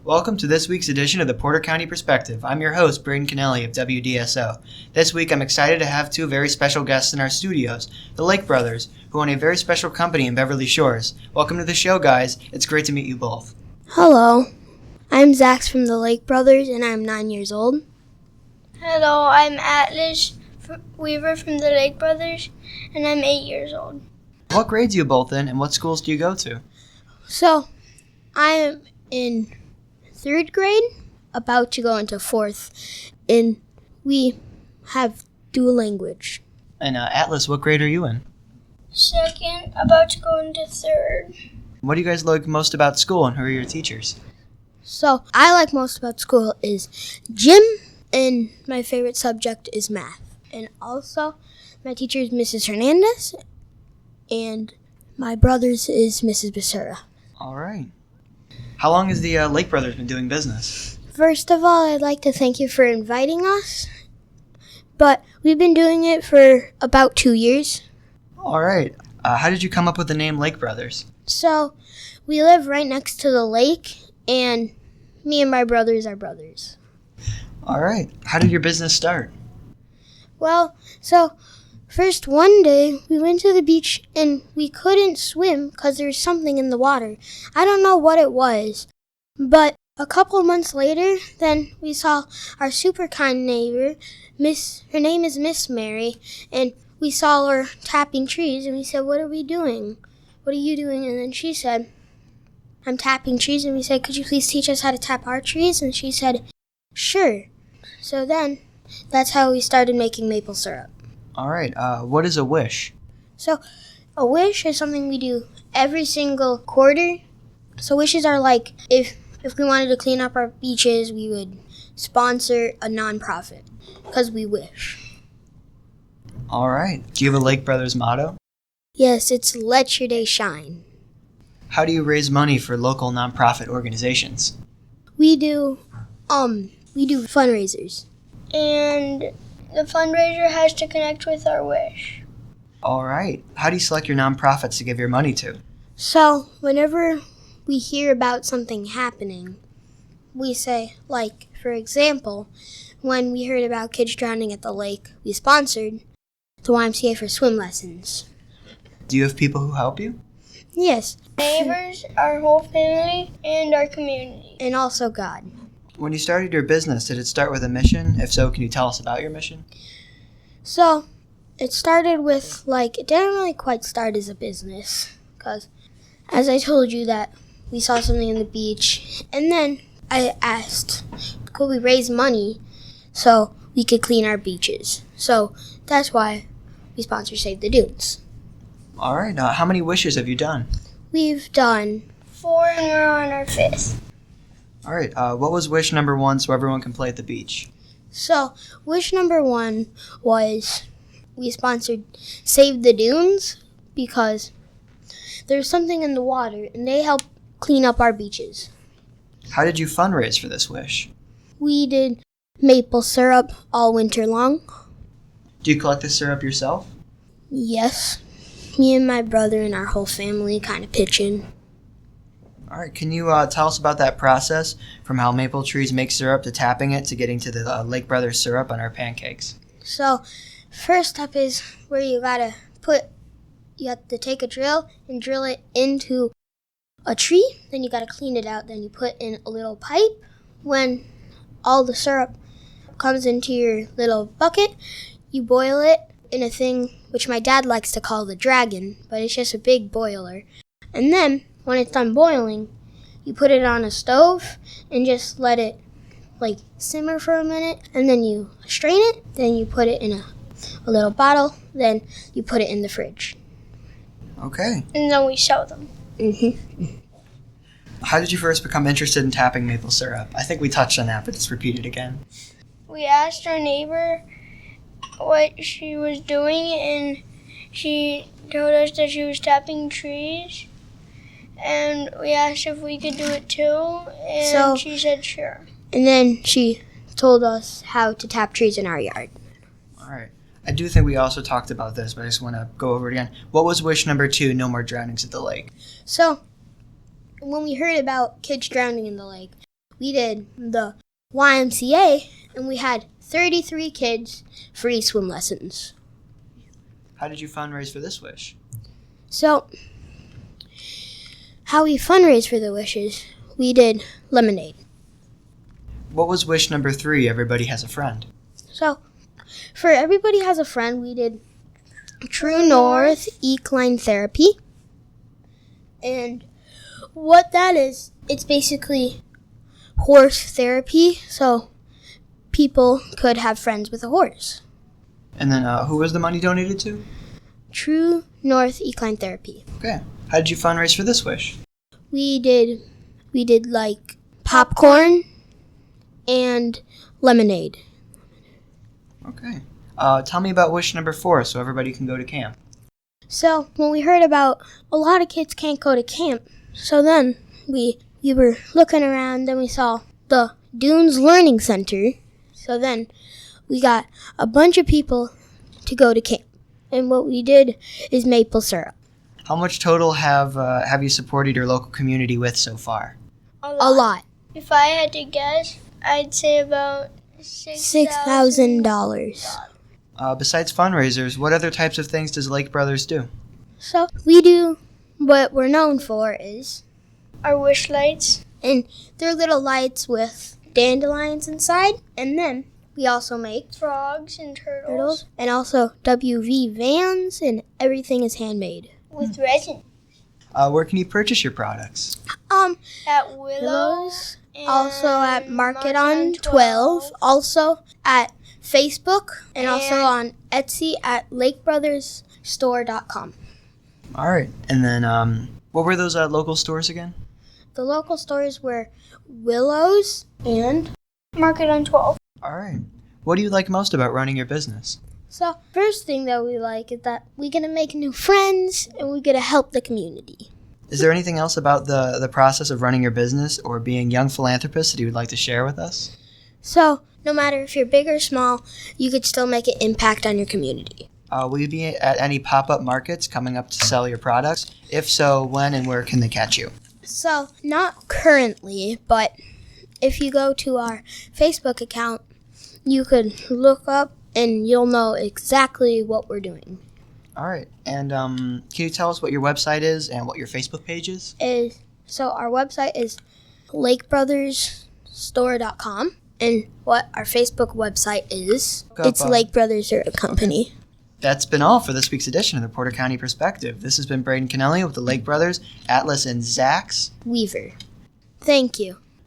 Welcome to this week's edition of the Porter County Perspective. I'm your host, Braden Kennelly of WDSO. This week, I'm excited to have two very special guests in our studios, the Lake Brothers, who own a very special company in Beverly Shores. Welcome to the show, guys. It's great to meet you both. Hello. I'm Zax from the Lake Brothers, and I'm 9 years old. Hello, I'm Atlas Weaver from the Lake Brothers, and I'm 8 years old. What grades are you both in, and what schools do you go to? So, I am in 3rd grade, about to go into 4th, and we have dual language. And Atlas, what grade are you in? 2nd, about to go into 3rd. What do you guys like most about school, and who are your teachers? So, I like most about school is gym, and my favorite subject is math. And also, my teacher is Mrs. Hernandez, and my brother's is Mrs. Becerra. All right. How long has the Lake Brothers been doing business? First of all, I'd like to thank you for inviting us, but we've been doing it for about 2 years. All right. How did you come up with the name Lake Brothers? So, we live right next to the lake, and me and my brothers are brothers. All right. How did your business start? Well, so first one day we went to the beach and we couldn't swim because there was something in the water. I don't know what it was, but a couple months later, then we saw our super kind neighbor, her name is Miss Mary, and we saw her tapping trees and we said, "What are we doing? What are you doing?" And then she said, "I'm tapping trees." And we said, "Could you please teach us how to tap our trees?" And she said, "Sure." So then, that's how we started making maple syrup. All right. What is a wish? So, a wish is something we do every single quarter. So wishes are like if we wanted to clean up our beaches, we would sponsor a nonprofit because we wish. All right. Do you have a Lake Brothers motto? Yes, it's let your day shine. How do you raise money for local nonprofit organizations? We do fundraisers. And the fundraiser has to connect with our wish. All right. How do you select your nonprofits to give your money to? So, whenever we hear about something happening, we say, like, for example, when we heard about kids drowning at the lake, we sponsored the YMCA for swim lessons. Do you have people who help you? Yes. Neighbors, our whole family, and our community. And also God. When you started your business, did it start with a mission? If so, can you tell us about your mission? So, it started with, it didn't really quite start as a business. Because, as I told you that we saw something on the beach. And then I asked, could we raise money so we could clean our beaches? So, that's why we sponsor Save the Dunes. All right. How many wishes have you done? We've done 4 and we're on our 5th. All right. What was wish number 1 so everyone can play at the beach? So, wish number 1 was we sponsored Save the Dunes because there's something in the water and they help clean up our beaches. How did you fundraise for this wish? We did maple syrup all winter long. Do you collect the syrup yourself? Yes. Me and my brother and our whole family kind of pitch in. All right. Can you tell us about that process from how maple trees make syrup to tapping it to getting to the Lake Brothers syrup on our pancakes? So, first step is where you have to take a drill and drill it into a tree. Then you got to clean it out. Then you put in a little pipe. When all the syrup comes into your little bucket, you boil it in a thing which my dad likes to call the dragon, but it's just a big boiler. And then, when it's done boiling, you put it on a stove and just let it simmer for a minute, and then you strain it, then you put it in a little bottle, then you put it in the fridge. Okay. And then we sell them. Mm-hmm. How did you first become interested in tapping maple syrup? I think we touched on that, but just repeat it again. We asked our neighbor what she was doing, and she told us that she was tapping trees. And we asked if we could do it too, and she said sure. And then she told us how to tap trees in our yard. All right. I do think we also talked about this, but I just want to go over it again. What was wish number 2, no more drownings at the lake? So, when we heard about kids drowning in the lake, we did the YMCA, and we had 33 kids free swim lessons. How did you fundraise for this wish? So, how we fundraised for the wishes, we did lemonade. What was wish number 3, everybody has a friend? So, for Everybody Has a Friend, we did True North Equine Therapy. And what that is, it's basically horse therapy, so people could have friends with a horse. And then who was the money donated to? True North Equine Therapy. Okay. How did you fundraise for this wish? We did like popcorn and lemonade. Okay. Tell me about wish number 4 so everybody can go to camp. So when we heard about a lot of kids can't go to camp, so then we were looking around, then we saw the Dunes Learning Center. So then we got a bunch of people to go to camp. And what we did is maple syrup. How much total have you supported your local community with so far? A lot. If I had to guess, I'd say about $6,000. Besides fundraisers, what other types of things does Lake Brothers do? So we do what we're known for is, Our wish lights. and they're little lights with dandelions inside. And then we also make Frogs and turtles. turtles and also WV vans, and everything is handmade. With resin. Where can you purchase your products? At Willows. Willows, and also at Market on 12, also at Facebook, and also on Etsy at lakebrothersstore.com. All right. And then what were those local stores again? The local stores were Willows and Market on 12. All right. What do you like most about running your business? so first thing that we like is that we're gonna make new friends and we're gonna help the community. Is there anything else about the process of running your business or being young philanthropists that you would like to share with us? So no matter if you're big or small, you could still make an impact on your community. Will you be at any pop-up markets coming up to sell your products? If so, when and where can they catch you? So not currently, but if you go to our Facebook account, you could look up and you'll know exactly what we're doing. All right. And can you tell us what your website is and what your Facebook page is? So our website is lakebrothersstore.com, and what our Facebook website is, it's Lake Brothers Syrup Company. That's been all for this week's edition of the Porter County Perspective. This has been Braden Kennelly with the Lake Brothers, Atlas, and Zach's Weaver. Thank you.